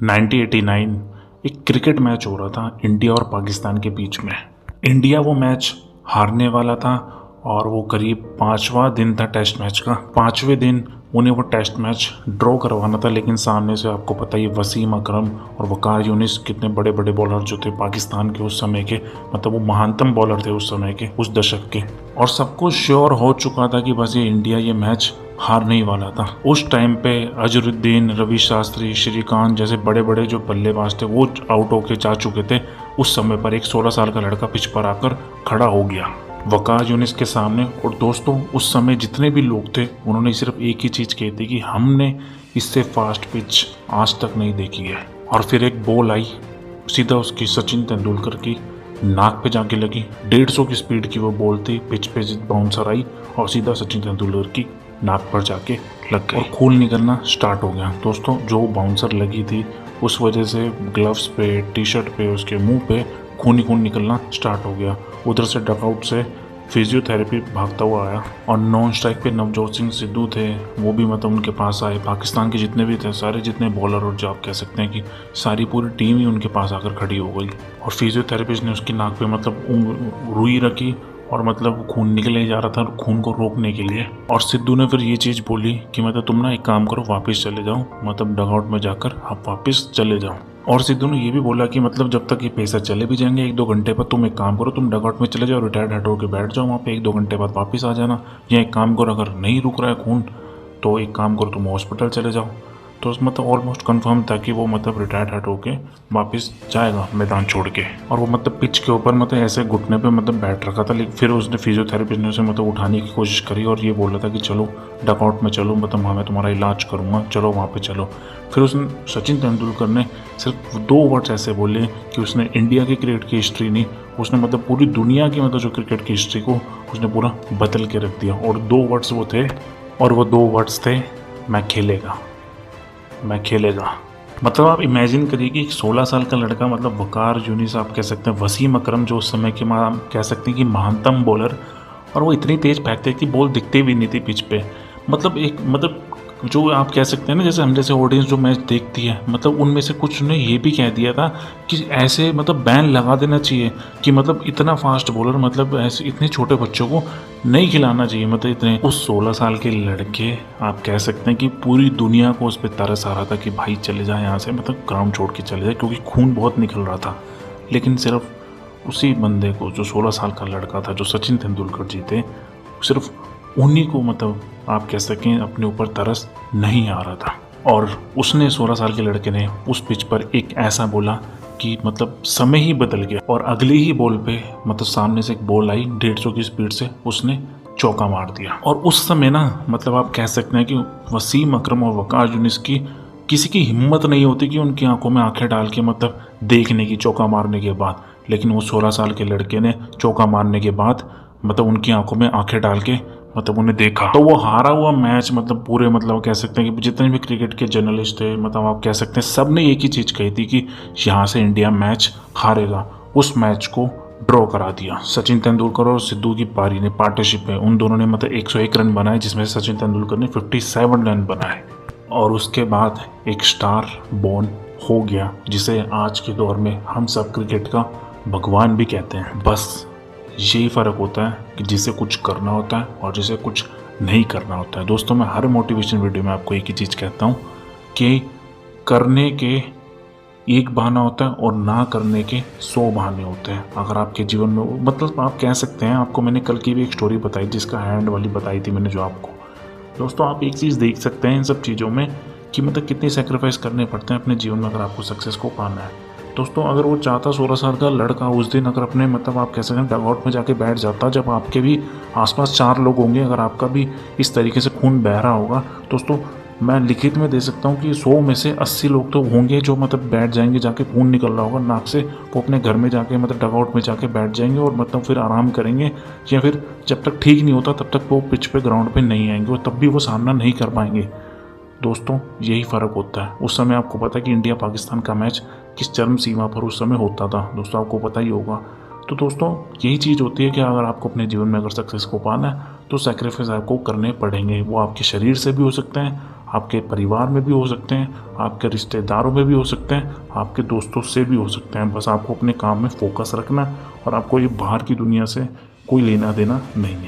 1989 एक cricket match हो रहा था इंडिया और पाकिस्तान के बीच में। इंडिया वो मैच हारने वाला था और वो करीब 5वां दिन था टेस्ट मैच का। 5वें दिन उन्हें वो टेस्ट मैच ड्रॉ करवाना था, लेकिन सामने से आपको पता ही वसीम अकरम और वकार यूनिस कितने बड़े बड़े बॉलर जो थे पाकिस्तान के उस समय के, मतलब वो महानतम बॉलर थे उस समय के, उस दशक के। और सबको श्योर हो चुका था कि बस ये इंडिया ये मैच हारने ही वाला था। उस टाइम पे अजरुद्दीन, रवि शास्त्री, श्रीकांत जैसे बड़े बड़े जो बल्लेबाज थे वो आउट होके जा चुके थे। उस समय पर एक 16 साल का लड़का पिच पर आकर खड़ा हो गया वकार यूनिस के सामने। और दोस्तों उस समय जितने भी लोग थे उन्होंने सिर्फ एक ही चीज़ कही थी कि हमने इससे फास्ट पिच आज तक नहीं देखी है। और फिर एक बॉल आई, सीधा उसकी सचिन तेंदुलकर की नाक पे जाके लगी। 150 की स्पीड की वो बॉल थी, पिच पे बाउंसर आई और सीधा सचिन तेंदुलकर की नाक पर जाके लग गई और खून निकलना स्टार्ट हो गया। दोस्तों जो बाउंसर लगी थी उस वजह से ग्लव्स पे, टी शर्ट पे, उसके मुंह पे खून ही खून निकलना स्टार्ट हो गया। उधर से डकआउट से फिजियोथेरेपी भागता हुआ आया और नॉन स्ट्राइक पे नवजोत सिंह सिद्धू थे, वो भी मतलब उनके पास आए। पाकिस्तान के जितने भी थे सारे, जितने बॉलर और जो आप कह सकते हैं कि सारी पूरी टीम ही उनके पास आकर खड़ी हो गई। और फिजियोथेरेपिस्ट ने उसकी नाक पे मतलब रुई रखी और मतलब खून निकले जा रहा था खून को रोकने के लिए। और सिद्धू ने फिर ये चीज़ बोली कि मतलब तुम ना एक काम करो, वापस चले जाओ, मतलब डगआउट में जाकर आप वापस चले जाओ। और सिद्धू ने ये भी बोला कि मतलब जब तक ये पैसा चले भी जाएंगे 1-2 घंटे पर, तुम एक काम करो, तुम डगआउट में चले जाओ, रिटायर्ड हट होकर बैठ जाओ वहाँ पे, 1-2 घंटे बाद वापस आ जाना। या एक काम करो, अगर नहीं रुक रहा है खून तो एक काम करो, तुम हॉस्पिटल चले जाओ। तो मतलब ऑलमोस्ट कंफर्म था कि वो मतलब रिटायर्ड हट होके वापस जाएगा मैदान छोड़ के। और वो मतलब पिच के ऊपर मतलब ऐसे घुटने पे मतलब बैठ रखा था। लेकिन फिर उसने फिजियोथेरेपिस्ट ने उसे मतलब उठाने की कोशिश करी और ये बोला था कि चलो डकआउट में चलो, मतलब मैं तुम्हारा इलाज करूँगा, चलो वहाँ पे चलो। फिर उसने सचिन तेंदुलकर ने सिर्फ 2 वर्ड्स ऐसे बोले कि उसने इंडिया की क्रिकेट की हिस्ट्री नहीं, उसने मतलब पूरी दुनिया की मतलब जो क्रिकेट की हिस्ट्री को उसने पूरा बदल के रख दिया। और 2 वर्ड्स वो थे, और वो 2 वर्ड्स थे, मैं खेलेगा, मैं खेलेगा। मतलब आप इमेजिन करिए कि एक 16 साल का लड़का, मतलब वकार यूनिस आप कह सकते हैं, वसीम अकरम जो उस समय के कह सकते हैं कि महानतम बॉलर, और वो इतनी तेज फेंकते कि बॉल दिखते भी नहीं थी पिच पे। मतलब एक मतलब जो आप कह सकते हैं ना, जैसे हम जैसे ऑडियंस जो मैच देखती है, मतलब उनमें से कुछ ने ये भी कह दिया था कि ऐसे मतलब बैन लगा देना चाहिए कि मतलब इतना फास्ट बॉलर, मतलब ऐसे इतने छोटे बच्चों को नहीं खिलाना चाहिए। मतलब इतने उस 16 साल के लड़के आप कह सकते हैं कि पूरी दुनिया को उस पर तरस आ रहा था कि भाई चले जाए यहाँ से, मतलब ग्राउंड छोड़ के चले जाए, क्योंकि खून बहुत निकल रहा था। लेकिन सिर्फ उसी बंदे को, जो 16 साल का लड़का था, जो सचिन तेंदुलकर जी थे, सिर्फ उन्हीं को मतलब आप कह सकें अपने ऊपर तरस नहीं आ रहा था। और उसने 16 साल के लड़के ने उस पिच पर एक ऐसा बोला कि मतलब समय ही बदल गया। और अगले ही बॉल पे मतलब सामने से एक बॉल आई 150 की स्पीड से, उसने चौका मार दिया। और उस समय ना मतलब आप कह सकते हैं कि वसीम अकरम और वकार यूनिस की किसी की हिम्मत नहीं होती कि उनकी आंखों में आंखें डाल के मतलब देखने की चौका मारने के बाद। लेकिन वो 16 साल के लड़के ने चौका मारने के बाद मतलब उनकी आंखों में आंखें डाल के मतलब उन्हें देखा। तो वो हारा हुआ मैच मतलब पूरे मतलब कह सकते हैं कि जितने भी क्रिकेट के जर्नलिस्ट थे, मतलब आप कह सकते हैं सब ने एक ही चीज़ कही थी कि यहाँ से इंडिया मैच हारेगा। उस मैच को ड्रॉ करा दिया। सचिन तेंदुलकर और सिद्धू की पारी ने पार्टनरशिप में उन दोनों ने मतलब 101 रन बनाए, जिसमें सचिन तेंदुलकर ने 57 रन बनाए। और उसके बाद एक स्टार बॉर्न हो गया, जिसे आज के दौर में हम सब क्रिकेट का भगवान भी कहते हैं। बस यही फ़र्क होता है कि जिसे कुछ करना होता है और जिसे कुछ नहीं करना होता है। दोस्तों मैं हर मोटिवेशन वीडियो में आपको एक ही चीज़ कहता हूँ कि करने के एक बहाना होता है और ना करने के 100 बहाने होते हैं। अगर आपके जीवन में मतलब आप कह सकते हैं, आपको मैंने कल की भी एक स्टोरी बताई जिसका हैंड वाली बताई थी मैंने जो आपको। दोस्तों आप एक चीज़ देख सकते हैं इन सब चीज़ों में कि मतलब कितने सेक्रीफाइस करने पड़ते हैं अपने जीवन में अगर आपको सक्सेस को पाना है। दोस्तों अगर वो चाहता 16 साल का लड़का उस दिन अगर अपने मतलब आप कह सकते हैं डगआउट में जाके बैठ जाता, जब आपके भी आसपास 4 लोग होंगे, अगर आपका भी इस तरीके से खून बह रहा होगा, दोस्तों मैं लिखित में दे सकता हूँ कि 100 में से 80 लोग तो होंगे जो मतलब बैठ जाएंगे, जाके खून निकल रहा होगा नाक से, वो अपने घर में जाके मतलब डगआउट में जाके बैठ जाएंगे और मतलब फिर आराम करेंगे। या फिर जब तक ठीक नहीं होता तब तक वो पिच पे ग्राउंड पे नहीं आएंगे और तब भी वो सामना नहीं कर पाएंगे। दोस्तों यही फ़र्क होता है। उस समय आपको पता है कि इंडिया पाकिस्तान का मैच किस चरम सीमा पर उस समय होता था, दोस्तों आपको पता ही होगा। तो दोस्तों यही चीज़ होती है कि अगर आपको अपने जीवन में अगर सक्सेस को पाना है तो सैक्रिफाइस आपको करने पड़ेंगे। वो आपके शरीर से भी हो सकते हैं, आपके परिवार में भी हो सकते हैं, आपके रिश्तेदारों में भी हो सकते हैं, आपके दोस्तों से भी हो सकते हैं। बस आपको अपने काम में फोकस रखना है और आपको ये बाहर की दुनिया से कोई लेना देना नहीं है।